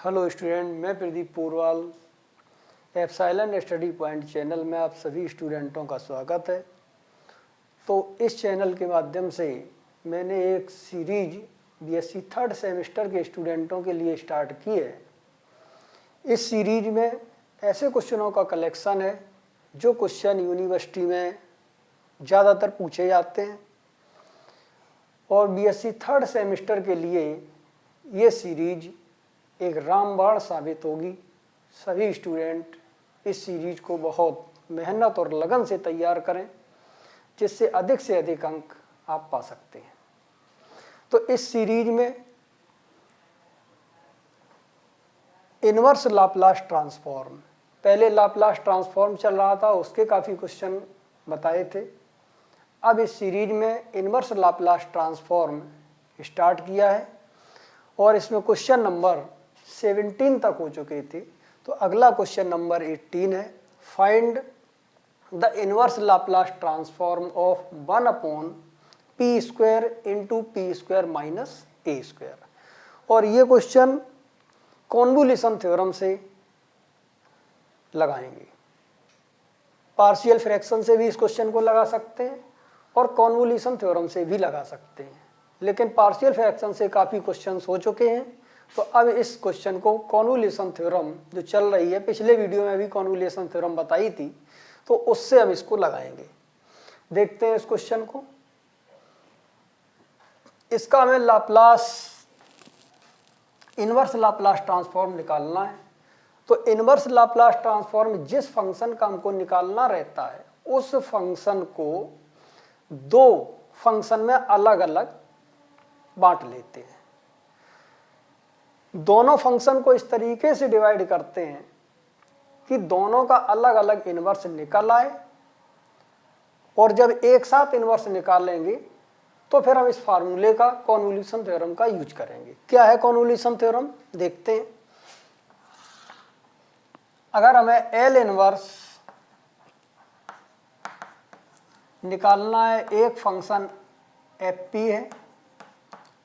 Hello student, मैं Pradeep Porwal. Epsilon study point channel में आप सभी स्टूडेंटों का स्वागत है। तो इस चैनल के माध्यम से मैंने एक सीरीज बीएससी थर्ड सेमेस्टर के स्टूडेंटों के लिए स्टार्ट की है। इस सीरीज में ऐसे क्वेश्चनों का कलेक्शन है जो क्वेश्चन यूनिवर्सिटी में ज़्यादातर पूछे जाते हैं और बीएससी थर्ड सेमेस्टर के लिए ये सीरीज एक रामबाण साबित होगी। सभी स्टूडेंट इस सीरीज को बहुत मेहनत और लगन से तैयार करें जिससे अधिक से अधिक अंक आप पा सकते हैं। तो इस सीरीज में इनवर्स लाप्लास ट्रांसफॉर्म, पहले लाप्लास ट्रांसफॉर्म चल रहा था, उसके काफ़ी क्वेश्चन बताए थे। अब इस सीरीज में इनवर्स लाप्लास ट्रांसफॉर्म स्टार्ट किया है और इसमें क्वेश्चन नंबर 17 तक हो चुके थे। तो अगला क्वेश्चन नंबर 18 है, find the inverse Laplace transform of 1/p² into p² minus a²। और ये क्वेश्चन कॉन्वोल्यूशन थ्योरम से लगाएंगे। पार्शियल फ्रैक्शन से भी इस क्वेश्चन को लगा सकते हैं और कॉन्वोल्यूशन थ्योरम से भी लगा सकते हैं, लेकिन पार्शियल फ्रैक्शन से काफ़ी क्वेश्चन हो चुके हैं। तो अब इस क्वेश्चन को कॉन्वोल्यूशन थ्योरम जो चल रही है, पिछले वीडियो में भी कॉन्वोल्यूशन थ्योरम बताई थी, तो उससे हम इसको लगाएंगे। देखते हैं इस क्वेश्चन को। इसका हमें लाप्लास इनवर्स लाप्लास ट्रांसफॉर्म निकालना है। तो इनवर्स लाप्लास ट्रांसफॉर्म जिस फंक्शन का हमको निकालना रहता है उस फंक्शन को दो फंक्शन में अलग अलग बांट लेते हैं। दोनों फंक्शन को इस तरीके से डिवाइड करते हैं कि दोनों का अलग अलग इनवर्स निकल आए, और जब एक साथ इनवर्स निकालेंगे तो फिर हम इस फार्मूले का कॉन्वोल्यूशन थ्योरम का यूज करेंगे। क्या है कॉन्वोल्यूशन थ्योरम, देखते हैं। अगर हमें एल इनवर्स निकालना है, एक फंक्शन एफ पी है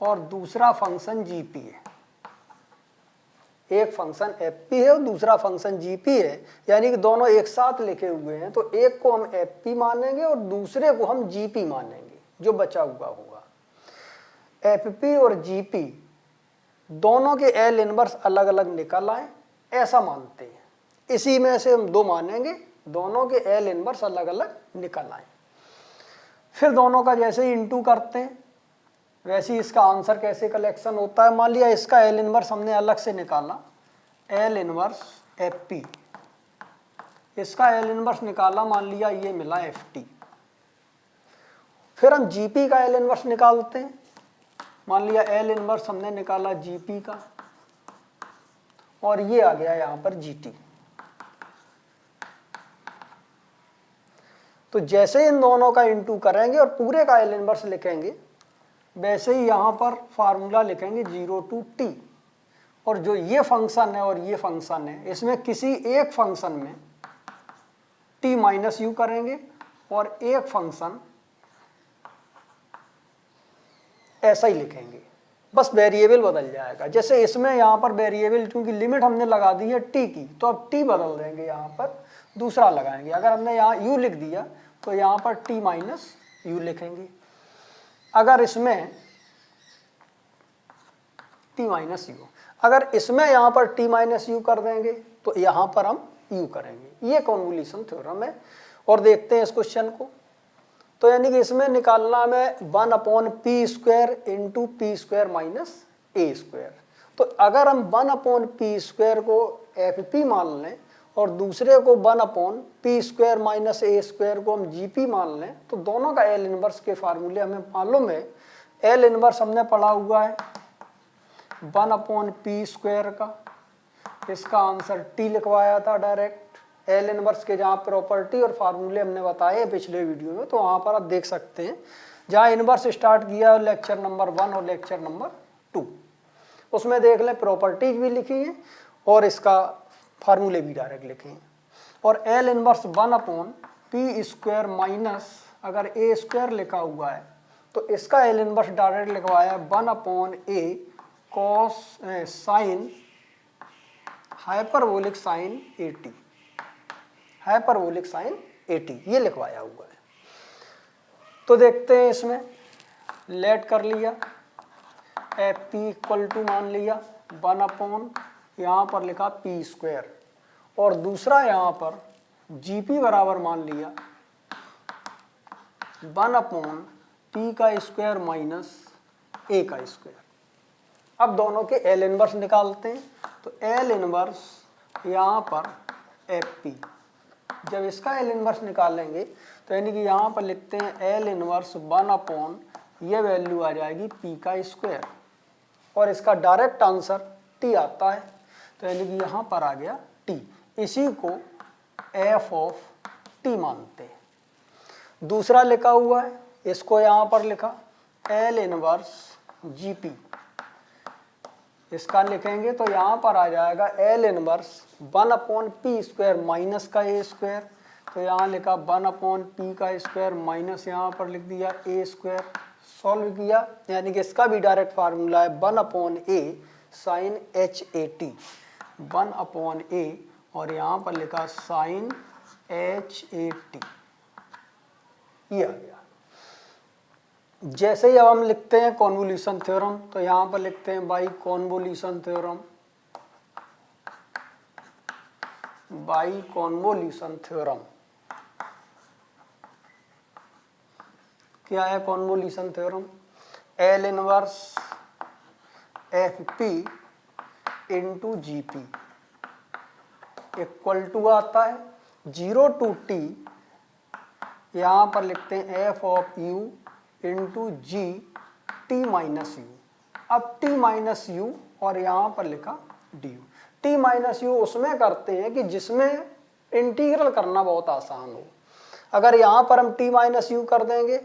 और दूसरा फंक्शन जी पी है। एक फंक्शन एफ पी है और दूसरा फंक्शन जी पी है, यानी कि दोनों एक साथ लिखे हुए हैं। तो एक को हम एफ पी मानेंगे और दूसरे को हम जी पी मानेंगे, जो बचा हुआ होगा। एफ पी और जी पी दोनों के एल इनवर्स अलग अलग निकल आए, ऐसा मानते हैं। इसी में से हम दो मानेंगे, दोनों के एल इनवर्स अलग अलग निकल आए। फिर दोनों का जैसे ही इंटू करते हैं वैसे ही इसका आंसर कैसे कलेक्शन होता है। मान लिया इसका एल इनवर्स हमने अलग से निकाला, एल इनवर्स एफ पी, इसका एल इनवर्स निकाला, मान लिया ये मिला एफ टी। फिर हम जीपी का एल इनवर्स निकालते हैं, मान लिया एल इनवर्स हमने निकाला जीपी का और ये आ गया यहां पर जीटी। तो जैसे इन दोनों का इंटू करेंगे और पूरे का एल इनवर्स लिखेंगे, वैसे ही यहाँ पर फार्मूला लिखेंगे 0 to t। और जो ये फंक्शन है और ये फंक्शन है, इसमें किसी एक फंक्शन में t माइनस यू करेंगे और एक फंक्शन ऐसा ही लिखेंगे, बस वेरिएबल बदल जाएगा। जैसे इसमें यहाँ पर वेरिएबल, क्योंकि लिमिट हमने लगा दी है t की, तो अब t बदल देंगे, यहाँ पर दूसरा लगाएंगे। अगर हमने यहाँ u लिख दिया तो यहाँ पर t माइनस यू लिखेंगे। अगर इसमें t माइनस यू, अगर इसमें यहाँ पर t माइनस यू कर देंगे तो यहाँ पर हम u करेंगे। ये कॉन्वोल्यूशन थ्योरम है। और देखते हैं इस क्वेश्चन को। तो यानी कि इसमें निकालना में 1/p² into p² minus a²। तो अगर हम 1/p² को fp मान लें और दूसरे को 1/p² माइनस a² को हम gp मान लें, तो दोनों का एल इनवर्स के फार्मूले हमें मालूम है। एल इनवर्स हमने पढ़ा हुआ है 1/p² का, इसका आंसर t लिखवाया था डायरेक्ट। एल इनवर्स के जहाँ प्रॉपर्टी और फार्मूले हमने बताए पिछले वीडियो में, तो वहाँ पर आप देख सकते हैं। जहाँ इनवर्स स्टार्ट किया लेक्चर नंबर 1 और लेक्चर नंबर 2, उसमें देख लें प्रॉपर्टीज भी लिखी है और इसका फार्मूले भी डायरेक्ट लिखे हैं। और एल इनवर्स 1/p² माइनस अगर a² लिखा हुआ है तो इसका एल इनवर्स डायरेक्ट लिखवाया 1/a cos sin hyperbolic sine 80, hyperbolic sine 80 ये लिखवाया हुआ है। तो देखते हैं इसमें, लेट कर लिया, एफ पी इक्वल टू मान लिया 1 अपॉन यहाँ पर लिखा पी स्क्वायर, और दूसरा यहाँ पर जी पी बराबर मान लिया 1 अपॉन पी का स्क्वायर माइनस ए का स्क्वायर। अब दोनों के एल इनवर्स निकालते हैं, तो एल इनवर्स यहाँ पर एफ पी, जब इसका एल इनवर्स निकालेंगे तो यानी कि यहाँ पर लिखते हैं एल इनवर्स 1 अपॉन ये वैल्यू आ जाएगी पी का स्क्वायर, और इसका डायरेक्ट आंसर टी आता है, तो यानी कि यहाँ पर आ गया टी। इसी को एफ ऑफ टी मानते हैं। दूसरा लिखा हुआ है, इसको यहाँ पर लिखा एल इनवर्स जी पी, इसका लिखेंगे तो यहाँ पर आ जाएगा L inverse 1 upon P square minus का ए स्क्वायर, तो यहाँ लिखा 1 अपॉन पी का स्क्वायर माइनस यहाँ पर लिख दिया ए स्क्वायर। सॉल्व किया, यानी कि इसका भी डायरेक्ट फार्मूला है 1 upon a sine H A t, 1 upon a और यहाँ पर लिखा साइन एच ए टी, ये आ गया। जैसे ही अब हम लिखते हैं कॉन्वोल्यूशन थ्योरम, तो यहाँ पर लिखते हैं by convolution theorem, by convolution theorem. क्या है convolution theorem? L inverse F P into G P equal to आता है 0 टू टी, यहाँ पर लिखते हैं F of U into G T minus U. अब टी माइनस यू और यहाँ पर लिखा D U. T minus U उसमें करते हैं कि जिसमें इंटीग्रल करना बहुत आसान हो। अगर यहाँ पर हम टी माइनस यू कर देंगे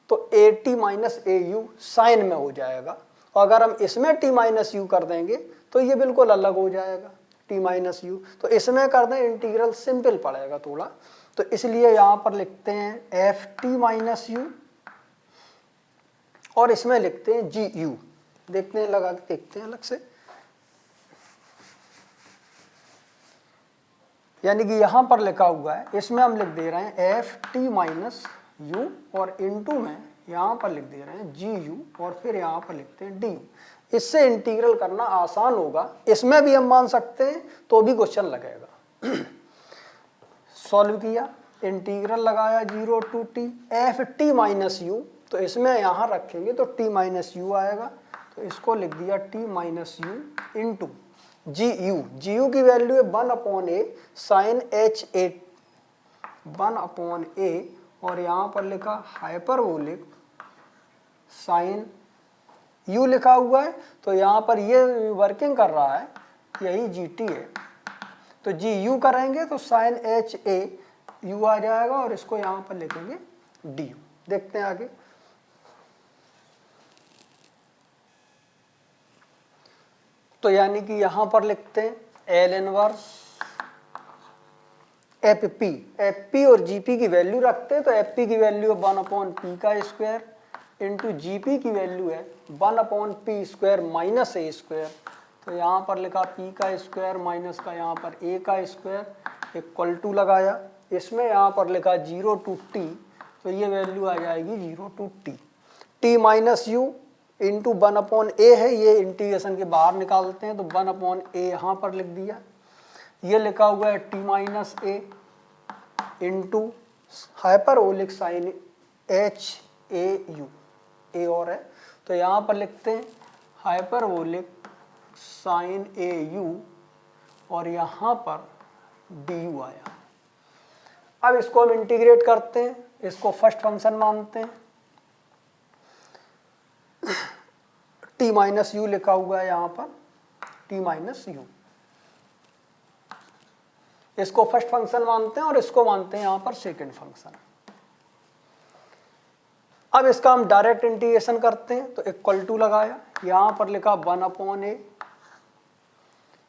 तो A T minus A U sine में हो जाएगा, और अगर हम इसमें टी माइनस यू कर देंगे तो ये बिल्कुल अलग हो जाएगा टी माइनस यू। तो इसमें कर दें इंटीग्रल सिंपल पड़ेगा थोड़ा, तो इसलिए यहाँ पर लिखते हैं एफ टी माइनस यू और इसमें लिखते हैं जी यू। देखते हैं, लगा के देखते हैं अलग से, यानी कि यहाँ पर लिखा हुआ है, इसमें हम लिख दे रहे हैं एफ टी माइनस यू और इनटू में यहाँ पर लिख दे रहे हैं जी यू और फिर यहाँ पर लिखते हैं डी यू। इससे इंटीग्रल करना आसान होगा, इसमें भी हम मान सकते हैं तो भी क्वेश्चन लगेगा। सॉल्व किया, इंटीग्रल लगाया 0 to T F T minus U, तो इसमें यहाँ रखेंगे तो टी माइनस यू आएगा, तो इसको लिख दिया t minus u into g u. G u की वैल्यू है 1 upon a sine H a, 1 upon a और यहाँ पर लिखा हाइपरबोलिक साइन यू लिखा हुआ है, तो यहाँ पर ये वर्किंग कर रहा है, यही जी टी है, तो जी यू करेंगे तो साइन एच ए यू आ जाएगा और इसको यहाँ पर लिखेंगे डी यू। देखते हैं आगे, तो यानी कि यहाँ पर लिखते हैं एल इनवर्स एफ पी और जी पी की वैल्यू रखते हैं, तो एफ पी की वैल्यू है 1 अपॉन पी का स्क्वायर इंटू जी पी की वैल्यू है 1 अपॉन पी स्क्वायर माइनस ए स्क्वायर, तो यहाँ पर लिखा पी का स्क्वायर माइनस का यहाँ पर ए का स्क्वायर इक्वल टू लगाया, इसमें यहाँ पर लिखा 0 टू टी, तो ये वैल्यू आ जाएगी 0 to t. T minus u into 1 upon a है, ये इंटीग्रेशन के बाहर निकालते हैं, तो 1 अपॉन ए यहाँ पर लिख दिया। ये लिखा हुआ है t minus a into hyperbolic sine H a u, a और है, तो यहाँ पर लिखते हैं हाइपरबोलिक साइन ए यू और यहाँ पर डी यू आया। अब इसको हम इंटीग्रेट करते हैं, इसको फर्स्ट फंक्शन मानते हैं, टी माइनस यू लिखा हुआ है यहाँ पर, टी माइनस यू, इसको फर्स्ट फंक्शन मानते हैं और इसको मानते हैं यहाँ पर सेकंड फंक्शन। अब इसका हम डायरेक्ट इंटीग्रेशन करते हैं, तो इक्वल टू लगाया, यहाँ पर लिखा 1 अपॉन ए,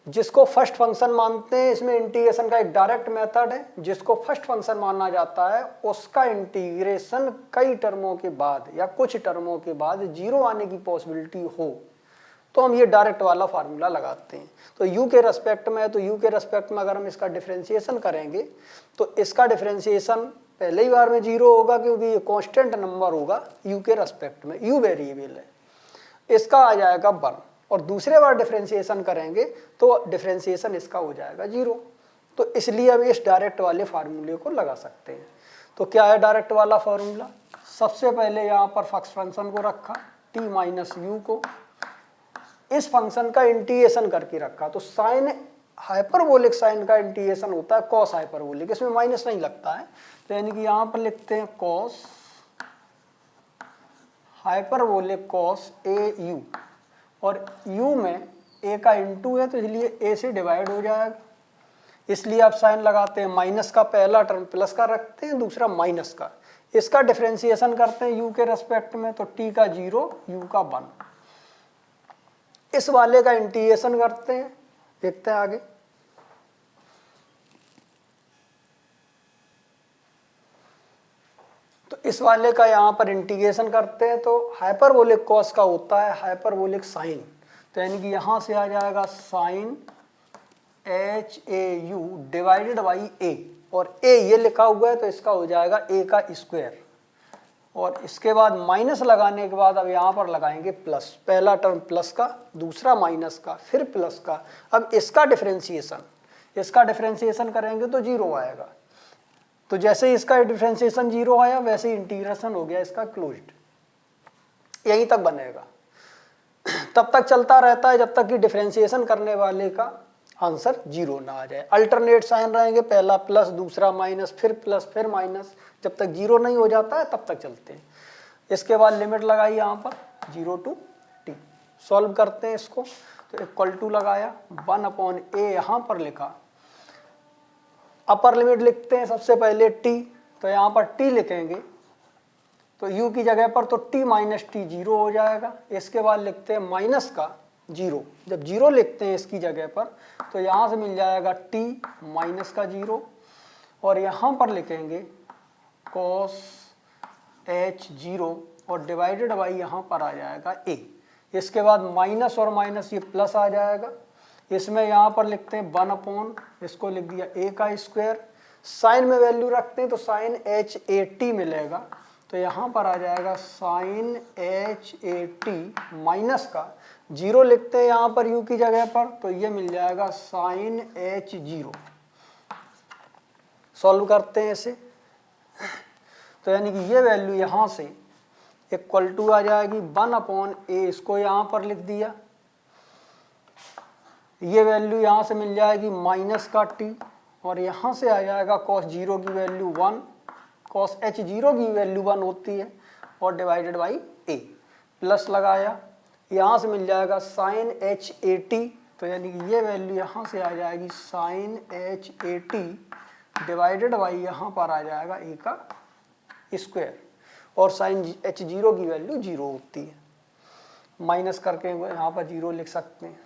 जिसको फर्स्ट फंक्शन मानते हैं, इसमें इंटीग्रेशन का एक डायरेक्ट मेथड है, जिसको फर्स्ट फंक्शन माना जाता है उसका इंटीग्रेशन कई टर्मों के बाद या कुछ टर्मों के बाद 0 आने की पॉसिबिलिटी हो तो हम ये डायरेक्ट वाला फार्मूला लगाते हैं। तो u के रेस्पेक्ट में है, तो u के रेस्पेक्ट में अगर हम इसका डिफरेंशिएशन करेंगे तो इसका डिफरेंशिएशन पहले ही बार में 0 होगा, क्योंकि ये कांस्टेंट नंबर होगा u के रेस्पेक्ट में, u वेरिएबल है, इसका आ जाएगा 1, और दूसरे बार डिफरेंशिएशन करेंगे तो डिफरेंशिएशन इसका हो जाएगा 0। तो इसलिए अब इस डायरेक्ट वाले फार्मूले को लगा सकते हैं। तो क्या है डायरेक्ट वाला फार्मूला? सबसे पहले यहाँ पर फंक्शन को रखा t माइनस यू को, इस फंक्शन का इंटीग्रेशन करके रखा। तो साइन हाइपरबोलिक साइन का इंटीग्रेशन होता है कॉस हाइपरबोलिक, इसमें माइनस नहीं लगता है, तो यानी कि यहाँ पर लिखते हैं cos hyperbolic cos A you, और u में a का इंटू है तो इसलिए a से डिवाइड हो जाएगा, इसलिए आप साइन लगाते हैं। माइनस का पहला टर्म प्लस का रखते हैं, दूसरा माइनस का, इसका डिफरेंशिएशन करते हैं u के रेस्पेक्ट में, तो t का 0 u का 1, इस वाले का इंटीग्रेशन करते हैं, देखते हैं आगे। तो इस वाले का यहाँ पर इंटीग्रेशन करते हैं तो हाइपरबोलिक कॉस का होता है हाइपरबोलिक साइन, तो यानी कि यहाँ से आ जाएगा sine H a u divided by a, और a ये लिखा हुआ है तो इसका हो जाएगा a का स्क्वायर, और इसके बाद माइनस लगाने के बाद अब यहाँ पर लगाएंगे प्लस, पहला टर्म प्लस का, दूसरा माइनस का, फिर प्लस का। अब इसका डिफरेंशिएशन करेंगे तो 0 आएगा, तो जैसे इसका डिफरेंशिएशन 0 आया वैसे ही इंटीग्रेशन हो गया इसका क्लोज्ड, यहीं तक बनेगा। तब तक चलता रहता है जब तक कि डिफरेंशिएशन करने वाले का आंसर 0 ना आ जाए। अल्टरनेट साइन रहेंगे, पहला प्लस, दूसरा माइनस, फिर प्लस, फिर माइनस, जब तक 0 नहीं हो जाता है तब तक चलते हैं। इसके बाद लिमिट लगाई यहाँ पर 0 to t, सॉल्व करते हैं इसको, तो इक्वल टू लगाया 1/a, यहाँ पर लिखा अपर लिमिट लिखते हैं सबसे पहले t, तो यहाँ पर t लिखेंगे तो u की जगह पर तो t माइनस टी 0 हो जाएगा। इसके बाद लिखते हैं माइनस का 0, जब 0 लिखते हैं इसकी जगह पर तो यहाँ से मिल जाएगा t माइनस का 0, और यहाँ पर लिखेंगे cos h 0 और डिवाइडेड बाई यहाँ पर आ जाएगा a। इसके बाद माइनस और माइनस ये प्लस आ जाएगा, इसमें यहाँ पर लिखते हैं 1/, इसको लिख दिया a का स्क्वायर, साइन में वैल्यू रखते हैं तो साइन एच ए टी मिलेगा, तो यहाँ पर आ जाएगा sine H A T minus का 0 लिखते हैं यहाँ पर u की जगह पर, तो ये मिल जाएगा साइन एच 0। सॉल्व करते हैं इसे, तो यानी कि ये वैल्यू यहाँ से इक्वल टू आ जाएगी 1/a, इसको यहाँ पर लिख दिया, ये वैल्यू यहाँ से मिल जाएगी माइनस का t, और यहाँ से आ जाएगा cos 0 की वैल्यू 1, cos h 0 की वैल्यू 1 होती है, और डिवाइडेड बाई a, प्लस लगाया, यहाँ से मिल जाएगा साइन एच ए टी, तो यानी कि ये वैल्यू यहाँ से आ जाएगी sine H A T divided by यहाँ पर आ जाएगा a का स्क्वायर, और साइन h 0 की वैल्यू 0 होती है, माइनस करके यहाँ पर 0 लिख सकते हैं।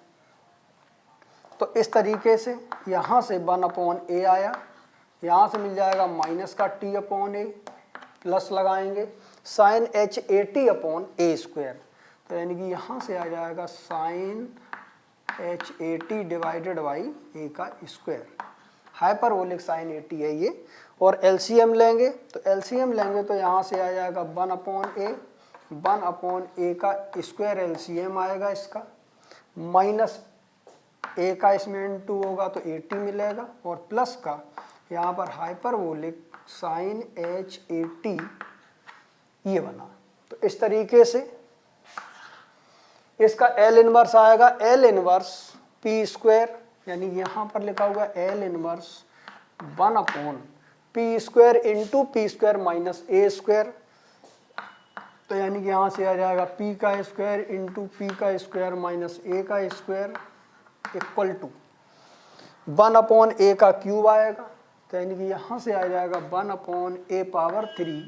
तो इस तरीके से यहाँ से 1/a आया, यहाँ से मिल जाएगा माइनस का t/a, प्लस लगाएंगे sine H A t upon a square, तो यानी कि यहाँ से आ जाएगा sine H A T divided by a का स्क्वायर, हाइपरबोलिक साइन ए टी है ये। और एलसीएम लेंगे तो यहाँ से आ जाएगा 1/a, 1/a का स्क्वायर एलसीएम आएगा इसका, माइनस a का इसमें इनटू होगा तो 80 मिलेगा, और प्लस का यहाँ पर hyperbolic sine H A T ये बना। तो इस तरीके से इसका L इनवर्स आएगा, L इनवर्स p स्क्वायर, यानी यहाँ पर लिखा हुआ L inverse 1/p square into p square minus a square, तो यानी कि यहाँ से आ जाएगा p का स्क्वायर इंटू p का स्क्वायर माइनस a का स्क्वायर इक्वल टू 1/a का क्यूब आएगा, तो यानी कि यहाँ से आ जाएगा 1/a पावर 3,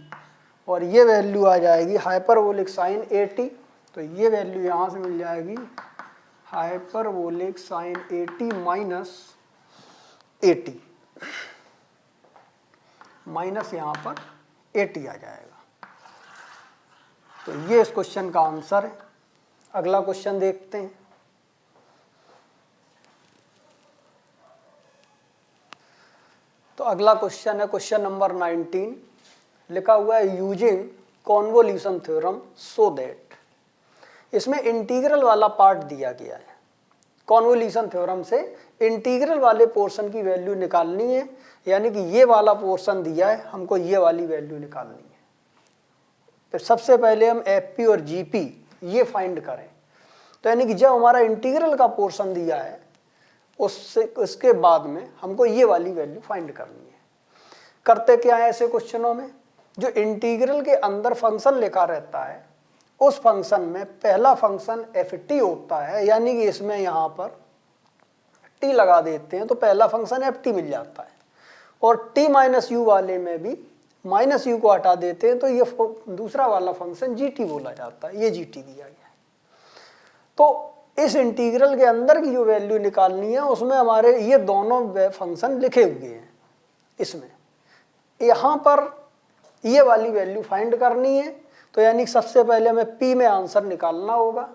और ये वैल्यू आ जाएगी हाइपरबोलिक साइन ए टी, तो ये वैल्यू यहाँ से मिल जाएगी hyperbolic sine A T minus A T, minus यहाँ पर ए टी आ जाएगा। तो ये इस क्वेश्चन का आंसर है। अगला क्वेश्चन देखते हैं। तो अगला क्वेश्चन है क्वेश्चन नंबर 19, लिखा हुआ है using convolution theorem so that. इसमें इंटीग्रल वाला पार्ट दिया गया है। कॉन्वोल्यूशन थ्योरम से इंटीग्रल वाले पोर्शन की वैल्यू निकालनी है, यानी कि ये वाला पोर्शन दिया है, हमको ये वाली वैल्यू निकालनी है। तो सबसे पहले हम एफ पी और जी पी ये फाइंड करें। तो यानी कि जब हमारा इंटीग्रल का पोर्शन दिया है उसके बाद में हमको ये वाली वैल्यू फाइंड करनी है। करते क्या है ऐसे क्वेश्चनों में, जो इंटीग्रल के अंदर फंक्शन लिखा रहता है उस फंक्शन में पहला फंक्शन एफ टी होता है, यानी कि इसमें यहाँ पर टी लगा देते हैं तो पहला फंक्शन एफ टी मिल जाता है। और टी माइनस यू वाले में भी माइनस यू को हटा देते हैं तो ये दूसरा वाला फंक्शन जी टी बोला जाता है। ये जी टी दिया गया है। तो इस इंटीग्रल के अंदर की जो वैल्यू निकालनी है उसमें हमारे ये दोनों फंक्शन लिखे हुए हैं। इसमें यहाँ पर ये वाली वैल्यू फाइंड करनी है। तो यानी कि सबसे पहले हमें p में आंसर निकालना होगा,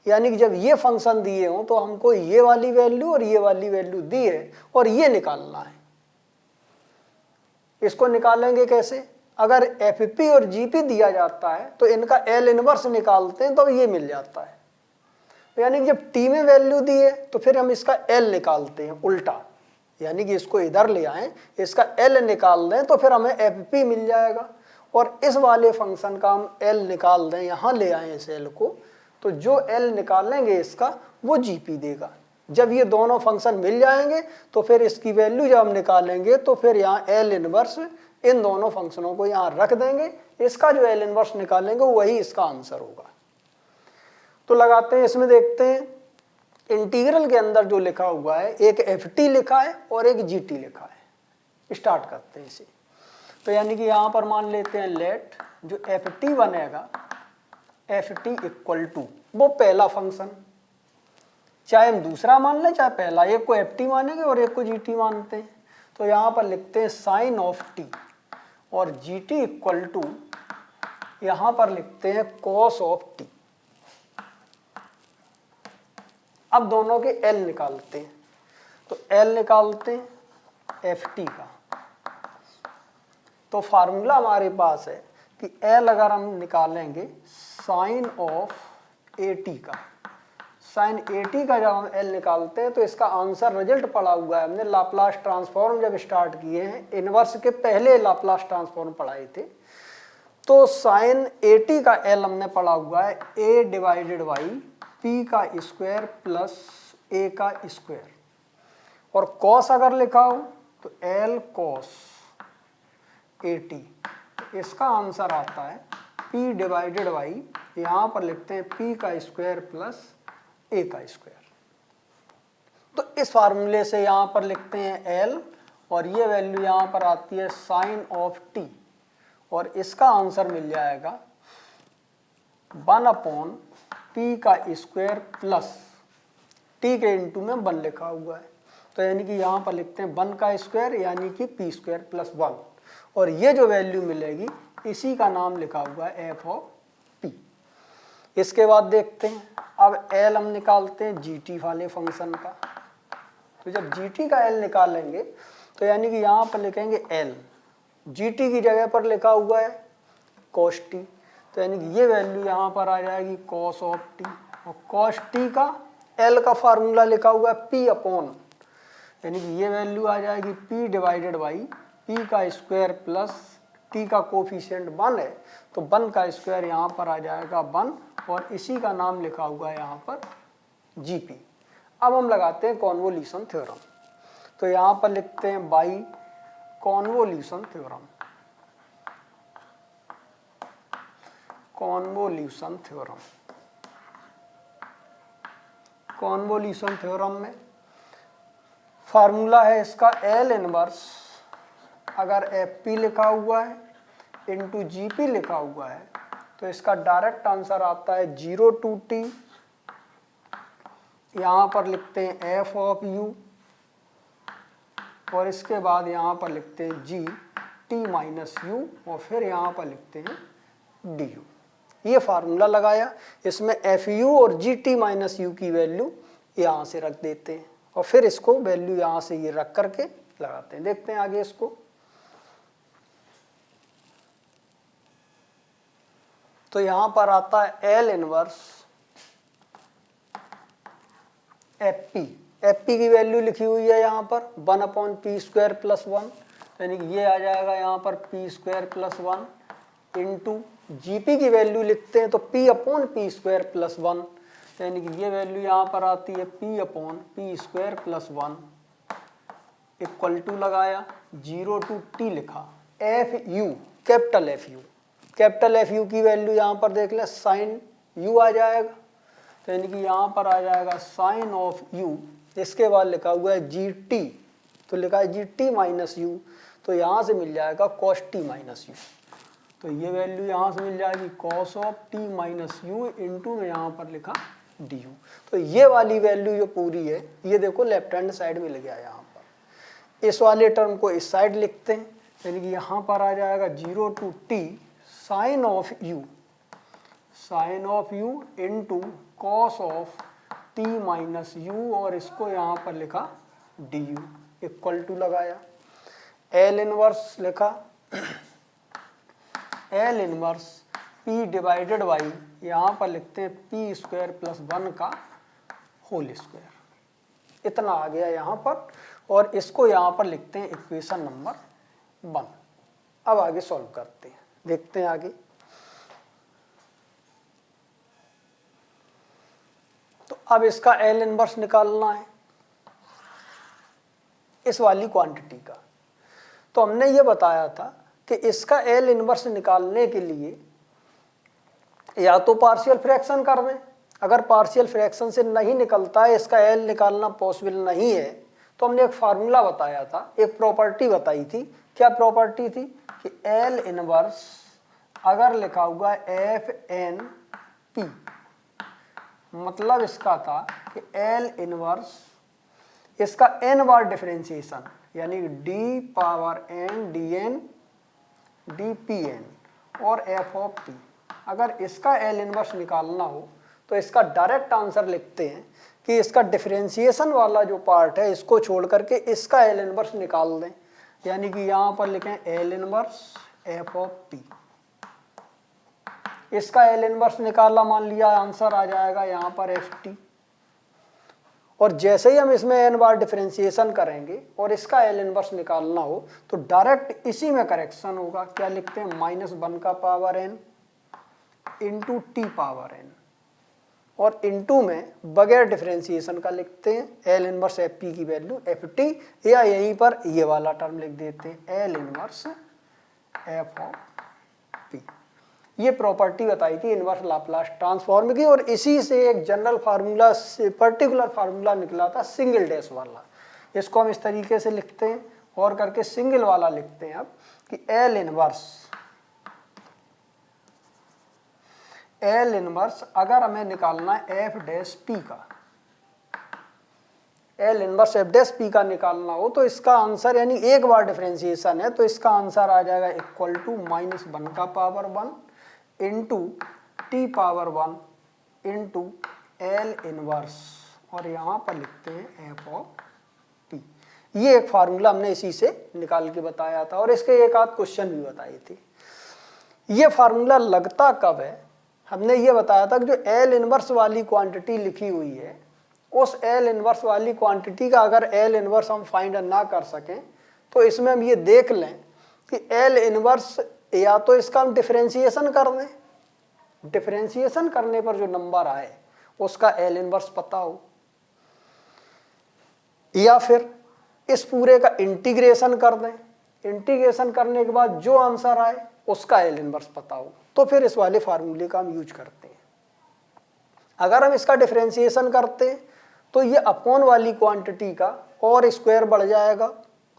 यानी कि जब ये फंक्शन दिए हों तो हमको ये वाली वैल्यू और ये वाली वैल्यू दी है और ये निकालना है। इसको निकालेंगे कैसे, अगर एफ पी और जी पी दिया जाता है तो इनका एल इनवर्स निकालते हैं तो ये मिल जाता है। यानी कि जब टी में वैल्यू दी है तो फिर हम इसका एल निकालते हैं उल्टा, यानी कि इसको इधर ले आए, इसका एल निकाल दें तो फिर हमें एफ पी मिल जाएगा। और इस वाले फंक्शन का हम एल निकाल दें, यहाँ ले आए इस एल को, तो जो एल निकालेंगे इसका वो जी पी देगा। जब ये दोनों फंक्शन मिल जाएंगे तो फिर इसकी वैल्यू जब हम निकालेंगे तो फिर यहाँ एल इनवर्स इन दोनों फंक्शनों को यहाँ रख देंगे, इसका जो एल इनवर्स निकालेंगे वही इसका आंसर होगा। तो लगाते हैं, इसमें देखते हैं इंटीग्रल के अंदर जो लिखा हुआ है एक एफ टी लिखा है और एक जी टी लिखा है। स्टार्ट करते हैं इसे। तो यानी कि यहाँ पर मान लेते हैं लेट जो एफ टी बनेगा एफ टी इक्वल टू वो पहला फंक्शन, चाहे हम दूसरा मान लें चाहे पहला, एक को एफ टी मानेंगे और एक को जी टी मानते हैं। तो यहाँ पर लिखते हैं साइन ऑफ टी और जी टी इक्वल टू यहाँ पर लिखते हैं कॉस ऑफ टी। अब दोनों के एल निकालते हैं। तो एल निकालते हैं एफ टी का, तो फार्मूला हमारे पास है कि एल अगर हम निकालेंगे साइन ऑफ ए टी का, साइन ए टी का जब हम एल निकालते हैं तो इसका आंसर रिजल्ट पड़ा हुआ है। हमने लाप्लास ट्रांसफॉर्म जब स्टार्ट किए हैं, इनवर्स के पहले लाप्लास ट्रांसफॉर्म पढ़ाए थे, तो साइन ए टी का एल हमने पढ़ा हुआ है ए डिवाइडेड बाई पी का स्क्वायर प्लस ए का स्क्वायर। और कॉस अगर लिखा हो तो एल कॉस ए टी, इसका आंसर आता है p डिवाइडेड बाई, यहाँ पर लिखते हैं p का स्क्वायर प्लस a का स्क्वायर। तो इस फार्मूले से यहाँ पर लिखते हैं l और ये वैल्यू यहाँ पर आती है साइन ऑफ t और इसका आंसर मिल जाएगा 1 p का स्क्वायर प्लस t के इंटू में 1 लिखा हुआ है। तो यानी कि यहाँ पर लिखते हैं 1 का स्क्वायर यानी कि p स्क्वायर प्लस 1 और ये जो वैल्यू मिलेगी इसी का नाम लिखा हुआ है एफ ऑफ पी। इसके बाद देखते हैं, अब एल हम निकालते हैं जी टी वाले फंक्शन का। तो जब जी टी का एल निकालेंगे तो यानी कि यहाँ पर लिखेंगे एल, जी टी की जगह पर लिखा हुआ है कॉस टी, तो यानी कि ये वैल्यू यहाँ पर आ जाएगी कॉस ऑफ टी। और कॉस टी का एल का फार्मूला लिखा हुआ है पी अपॉन, यानी कि ये वैल्यू आ जाएगी पी डिवाइडेड बाई पी का स्क्वायर प्लस टी का कोफिशिएंट 1 है तो 1 का स्क्वायर यहाँ पर आ जाएगा 1 और इसी का नाम लिखा हुआ है यहाँ पर जी पी। अब हम लगाते हैं कॉन्वोल्यूशन थ्योरम। तो यहाँ पर लिखते हैं by convolution theorem, convolution theorem. Convolution theorem में फार्मूला है इसका एल इनवर्स, अगर एफ पी लिखा हुआ है इंटू जी पी लिखा हुआ है तो इसका डायरेक्ट आंसर आता है 0 टू टी, यहाँ पर लिखते हैं एफ ऑफ यू और इसके बाद यहाँ पर लिखते हैं जी टी माइनस यू और फिर यहाँ पर लिखते हैं डी यू। ये फार्मूला लगाया, इसमें एफ यू और जी टी माइनस यू की वैल्यू यहाँ से रख देते हैं और फिर इसको वैल्यू यहाँ से ये रख करके लगाते हैं। देखते हैं आगे इसको। तो यहां पर आता है L इनवर्स एफ पी की वैल्यू लिखी हुई है यहाँ पर 1/p² + 1, यानी कि ये आ जाएगा यहाँ पर p² + 1 इंटू जीपी की वैल्यू लिखते हैं तो p/p² + 1, यानी कि ये वैल्यू यहाँ पर आती है p/p² + 1 इक्वल टू लगाया 0 to t लिखा F you capital F you की वैल्यू यहाँ पर देख ले साइन यू आ जाएगा, तो यानी कि यहाँ पर आ जाएगा साइन ऑफ यू। इसके बाद लिखा हुआ है जी टी, तो लिखा है जी टी माइनस यू, तो यहाँ से मिल जाएगा कॉस टी माइनस यू। तो ये वैल्यू यहाँ से मिल जाएगी cos of T minus u into में यहाँ पर लिखा डी यू। तो ये वाली वैल्यू जो पूरी है ये देखो लेफ्ट हैंड साइड में लग गया यहाँ पर। इस वाले टर्म को इस साइड लिखते हैं, यानी कि यहाँ पर आ जाएगा 0 to t sine of U into cos of t minus U, और इसको यहाँ पर लिखा डी यू इक्वल टू लगाया L इनवर्स लिखा L inverse P divided by यहाँ पर लिखते हैं p² + 1 का होल स्क्वायर। इतना आ गया यहाँ पर, और इसको यहाँ पर लिखते हैं इक्वेशन नंबर 1। अब आगे सॉल्व करते हैं, देखते हैं आगे। तो अब इसका L इनवर्स निकालना है इस वाली क्वांटिटी का। तो हमने ये बताया था कि इसका L इनवर्स निकालने के लिए या तो पार्शियल फ्रैक्शन कर दें, अगर पार्शियल फ्रैक्शन से नहीं निकलता है, इसका L निकालना पॉसिबल नहीं है, तो हमने एक फार्मूला बताया था, एक प्रॉपर्टी बताई थी। क्या प्रॉपर्टी थी कि L इनवर्स अगर लिखा हुआ एफ एन पी, मतलब इसका था कि L इनवर्स इसका n बार डिफरेंशिएशन यानी d power n dn dpn और f ऑफ p, अगर इसका L इनवर्स निकालना हो तो इसका डायरेक्ट आंसर लिखते हैं कि इसका डिफरेंशिएशन वाला जो पार्ट है इसको छोड़ करके इसका L इनवर्स निकाल दें, यानी कि यहाँ पर लिखें L inverse f of p। इसका L इनवर्स निकाला, मान लिया आंसर आ जाएगा यहाँ पर ft, और जैसे ही हम इसमें n बार डिफरेंशिएशन करेंगे और इसका L इनवर्स निकालना हो तो डायरेक्ट इसी में करेक्शन होगा। क्या लिखते हैं -1 का power n into T power n, और इंटू में बगैर डिफरेंशिएशन का लिखते हैं L इनवर्स एफ पी की वैल्यू ft, या यहीं पर ये वाला टर्म लिख देते हैं L inverse F of P. ये प्रॉपर्टी बताई थी इनवर्स लाप्लास ट्रांसफॉर्म की, और इसी से एक जनरल फार्मूला से पर्टिकुलर फार्मूला निकला था सिंगल डैश वाला। इसको हम इस तरीके से लिखते हैं और करके सिंगल वाला लिखते हैं अब कि L इनवर्स अगर हमें निकालना है एफ डैश पी का, L inverse F dash P का निकालना हो तो इसका आंसर, यानी एक बार डिफरेंशिएशन है तो इसका आंसर आ जाएगा इक्वल टू -1 का power 1 into T power 1 into L inverse, और यहाँ पर लिखते हैं एफ ऑफ पी। ये एक फार्मूला हमने इसी से निकाल के बताया था, और इसके एक आध क्वेश्चन भी बताए थे। ये फार्मूला लगता कब है, हमने ये बताया था कि जो L इनवर्स वाली क्वांटिटी लिखी हुई है उस L इनवर्स वाली क्वांटिटी का अगर L इनवर्स हम फाइंड ना कर सकें तो इसमें हम ये देख लें कि L इनवर्स या तो इसका हम डिफरेंशिएशन कर दें, डिफरेंशिएशन करने पर जो नंबर आए उसका L इनवर्स पता हो, या फिर इस पूरे का इंटीग्रेशन कर दें, इंटीग्रेशन करने के बाद जो आंसर आए उसका L इनवर्स पता हो, तो फिर इस वाले फार्मूले का हम यूज करते हैं। अगर हम इसका डिफरेंशिएशन करते हैं तो ये अपॉन वाली क्वांटिटी का और स्क्वायर बढ़ जाएगा।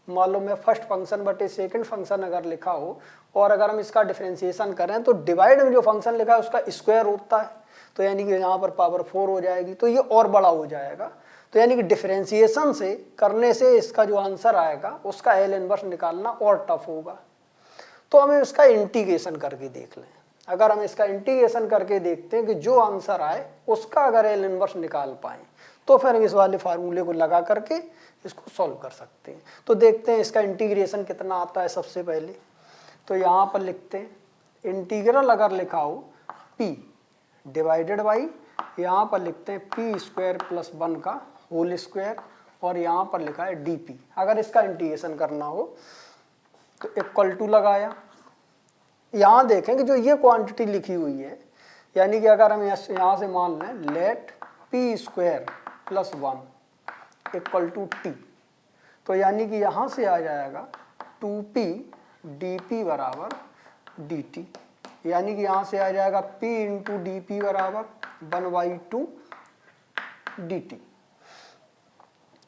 मालूम है फर्स्ट फंक्शन बटे सेकंड फंक्शन अगर लिखा हो, और अगर हम इसका डिफरेंशिएशन करें तो डिवाइड में जो फंक्शन लिखा है उसका स्क्वायर होता है, तो यानी कि यहाँ पर पावर 4 हो जाएगी, तो ये और बड़ा हो जाएगा। तो यानी कि डिफरेंशिएशन से करने से इसका जो आंसर आएगा उसका L इनवर्स निकालना और टफ होगा। तो हमें इसका इंटीग्रेशन करके देख लें। अगर हम इसका इंटीग्रेशन करके देखते हैं कि जो आंसर आए उसका अगर L इनवर्स निकाल पाए तो फिर हम इस वाले फार्मूले को लगा करके इसको सॉल्व कर सकते हैं। तो देखते हैं इसका इंटीग्रेशन कितना आता है। सबसे पहले तो यहाँ पर लिखते हैं इंटीग्रल अगर लिखा हो p डिवाइडेड बाई, यहाँ पर लिखते हैं p स्क्वायर प्लस 1 का होल स्क्वायर, और यहाँ पर लिखा है डी पी। अगर इसका इंटीग्रेशन करना हो तो इक्वल टू लगाया। यहाँ देखें कि जो ये क्वांटिटी लिखी हुई है, यानी कि अगर हम यहाँ से मान लें let P square plus 1 equal to T, तो यानी कि यहाँ से आ जाएगा 2p डी बराबर डी टी, यानी कि यहाँ से आ जाएगा p इंटू डी पी बराबर 1/2 डी टी।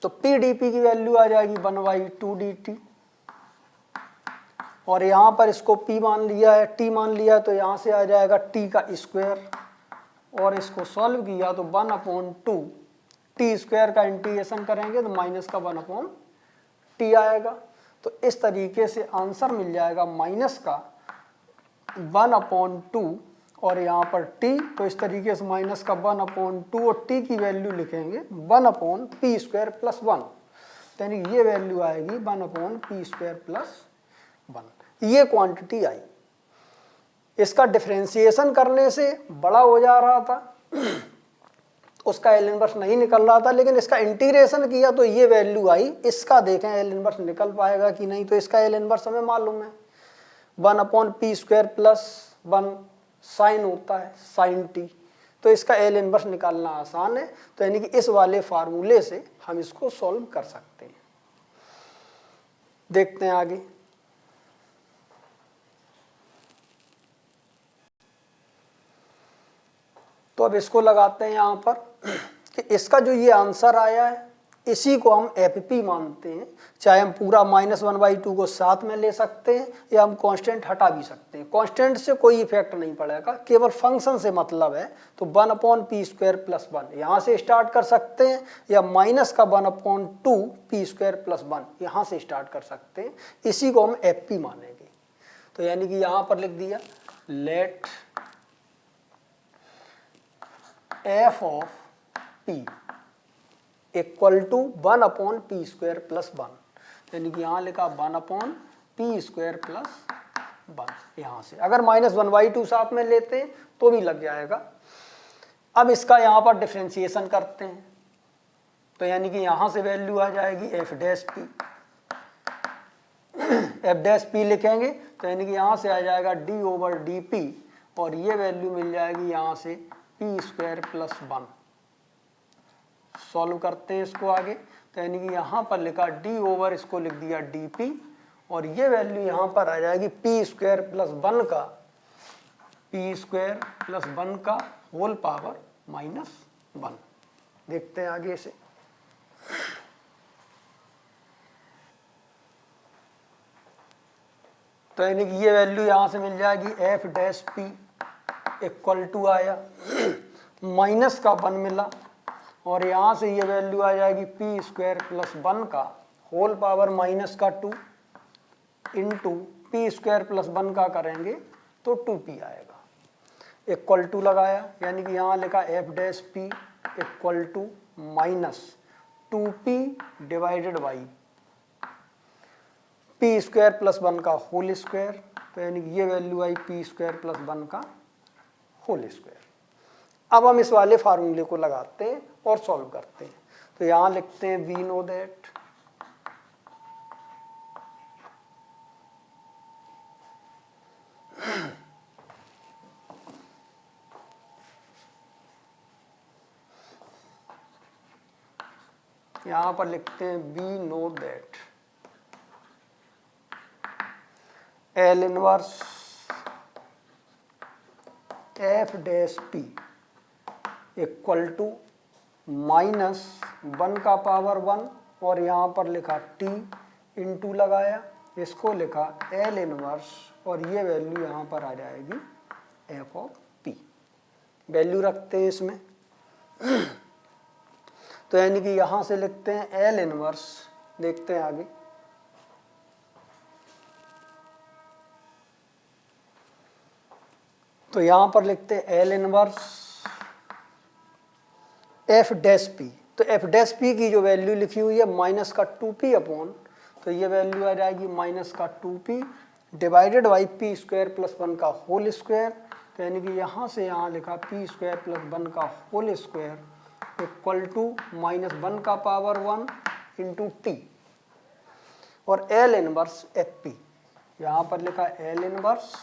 तो p डी पी की वैल्यू आ जाएगी 1/2 डी टी, और यहाँ पर इसको p मान लिया है, t मान लिया, तो यहाँ से आ जाएगा t का स्क्वायर, और इसको सॉल्व किया तो 1/2 टी स्क्वायर का इंटीग्रेशन करेंगे तो माइनस का 1/t आएगा। तो इस तरीके से आंसर मिल जाएगा माइनस का 1/2 और यहाँ पर t, तो इस तरीके से माइनस का 1/2 और t की वैल्यू लिखेंगे 1/p स्क्वायर प्लस 1, यानी ये वैल्यू आएगी 1/p स्क्वायर प्लस 1। ये क्वांटिटी आई। इसका डिफरेंशिएशन करने से बड़ा हो जा रहा था, उसका एल इनवर्स नहीं निकल रहा था, लेकिन इसका इंटीग्रेशन किया तो ये वैल्यू आई। इसका देखें एल इनवर्स निकल पाएगा कि नहीं, तो इसका एल इनवर्स हमें मालूम है 1/p स्क्वायर प्लस 1 साइन होता है साइन टी, तो इसका एल इनवर्स निकालना आसान है। तो यानी कि इस वाले फार्मूले से हम इसको सॉल्व कर सकते हैं। देखते हैं आगे। तो अब इसको लगाते हैं यहाँ पर कि इसका जो ये आंसर आया है इसी को हम एफ मानते हैं। चाहे हम पूरा -1/2 को साथ में ले सकते हैं या हम कांस्टेंट हटा भी सकते हैं। कांस्टेंट से कोई इफेक्ट नहीं पड़ेगा, केवल फंक्शन से मतलब है। तो 1/p स्क्वायर प्लस 1 यहाँ से स्टार्ट कर सकते हैं, या माइनस का 1/2 p स्क्वायर प्लस 1 यहाँ से स्टार्ट कर सकते हैं। इसी को हम एफ मानेंगे। तो यानी कि यहाँ पर लिख दिया let f of p equal to 1/p square plus 1, यानी कि यहाँ लिखा 1/p स्क्वायर प्लस 1। यहाँ से अगर -1/2 साथ में लेते हैं तो भी लग जाएगा। अब इसका यहाँ पर डिफरेंशिएशन करते हैं, तो यानी कि यहाँ से वैल्यू आ जाएगी f डैश p लिखेंगे, तो यानी कि यहाँ से आ जाएगा d/dp, और ये वैल्यू मिल जाएगी यहाँ से p स्क्वायर प्लस 1। सॉल्व करते हैं इसको आगे, तो यानी कि यहाँ पर लिखा d/, इसको लिख दिया dp, और ये वैल्यू यहाँ पर आ जाएगी p स्क्वायर प्लस 1 का, p स्क्वायर प्लस 1 का होल पावर -1। देखते हैं आगे से। तो यानी कि ये वैल्यू यहाँ से मिल जाएगी f dash p equal to आया माइनस का 1 मिला, और यहाँ से ये वैल्यू आ जाएगी p स्क्वायर प्लस 1 का whole power -2 into p square plus 1 का करेंगे तो 2p आएगा। इक्वल टू लगाया, यानी कि यहाँ लिखा f dash p equal to -2p divided by p square plus 1 का होल स्क्वायर, तो यानी कि ये वैल्यू आई p स्क्वायर प्लस 1 का होल स्क्वायर। अब हम इस वाले फार्मूले को लगाते हैं और सॉल्व करते हैं। तो यहाँ लिखते हैं वी नो दैट यहाँ पर लिखते हैं we know that L inverse F dash P equal to -1 का पावर 1, और यहाँ पर लिखा t इंटू लगाया, इसको लिखा एल इनवर्स, और ये वैल्यू यहाँ पर आ जाएगी f ऑफ p। वैल्यू रखते हैं इसमें तो यानी कि यहाँ से लिखते हैं एल इनवर्स। देखते हैं आगे। तो यहाँ पर लिखते हैं L inverse F dash P, तो एफ डैश पी की जो वैल्यू लिखी हुई है माइनस का 2p अपॉन, तो ये वैल्यू आ जाएगी माइनस का 2p divided by P square plus 1 का होल स्क्वायर। तो यानी कि यहाँ से यहाँ लिखा पी स्क्वायर प्लस 1 का whole square equal to minus 1 का पावर 1 इंटू टी और एल इनवर्स एफ पी, यहाँ पर लिखा एल इनवर्स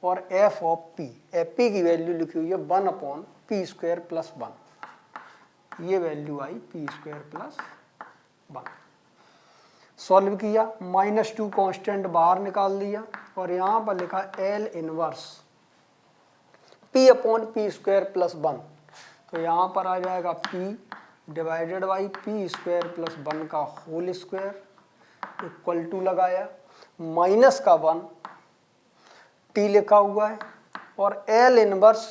और F of P, F P की वैल्यू लिखी हुई है 1 अपॉन पी स्क्वायर प्लस 1, ये value I P square plus 1। Solve किया, -2 कांस्टेंट बाहर निकाल दिया और यहाँ पर लिखा L inverse p upon P square plus 1, तो यहाँ पर आ जाएगा p divided by P square plus 1 का होल स्क्वायर इक्वल टू लगाया माइनस का 1 t लिखा हुआ है और एल इनवर्स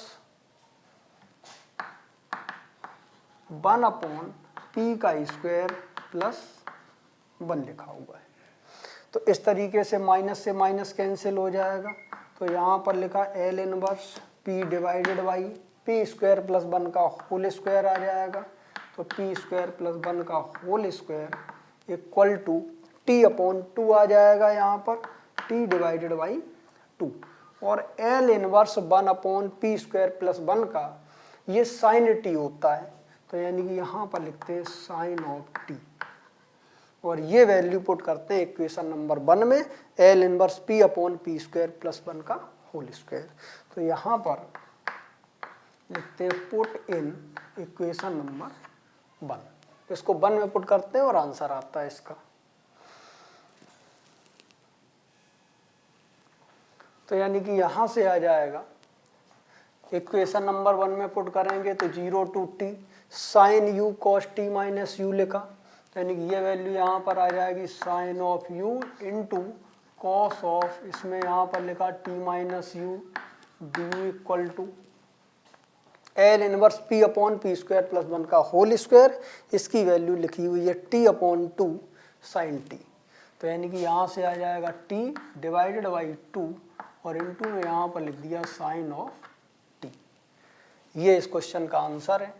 1 अपॉन पी का स्क्वायर प्लस 1 लिखा हुआ है। तो इस तरीके से माइनस कैंसिल हो जाएगा, तो यहाँ पर लिखा L inverse p divided by P square plus 1 का होल स्क्वायर आ जाएगा, तो पी स्क्वायर प्लस 1 का whole square equal to t upon 2 आ जाएगा, यहाँ पर t डिवाइडेड बाई 2 और L inverse 1 upon P square plus 1 का ये साइन t होता है, तो यानी कि यहाँ पर लिखते हैं साइन ऑफ t और ये वैल्यू पुट करते हैं इक्वेशन नंबर 1 में L inverse p upon P square plus 1 का होल स्क्वायर। तो यहाँ पर लिखते हैं पुट इन इक्वेशन नंबर 1, इसको 1 में पुट करते हैं और आंसर आता है इसका। तो यानी कि यहाँ से आ जाएगा इक्वेशन नंबर 1 में पुट करेंगे तो 0 to T sine U cos T minus U लिखा, यानी कि ये वैल्यू यहाँ पर आ जाएगी sine of U into cos of, इसमें यहाँ पर लिखा T minus U D U equal to L inverse P upon P square plus 1 का होल स्क्वायर, इसकी वैल्यू लिखी हुई है टी अपॉन 2 साइन टी। तो यानी कि यहाँ से आ जाएगा टी डिवाइडेड बाई 2 और इंटू में यहाँ पर लिख दिया साइन ऑफ टी। ये इस क्वेश्चन का आंसर है।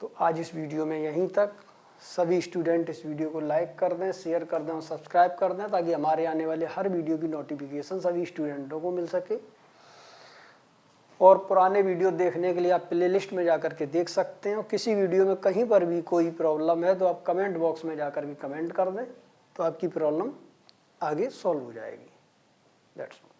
तो आज इस वीडियो में यहीं तक। सभी स्टूडेंट इस वीडियो को लाइक कर दें, शेयर कर दें और सब्सक्राइब कर दें ताकि हमारे आने वाले हर वीडियो की नोटिफिकेशन सभी स्टूडेंटों को मिल सके। और पुराने वीडियो देखने के लिए आप प्लेलिस्ट में जाकर के देख सकते हैं और किसी वीडियो में कहीं पर भी कोई प्रॉब्लम है तो आप कमेंट बॉक्स में जाकर के कमेंट कर दें, तो आपकी प्रॉब्लम आगे सॉल्व हो जाएगी। That's all.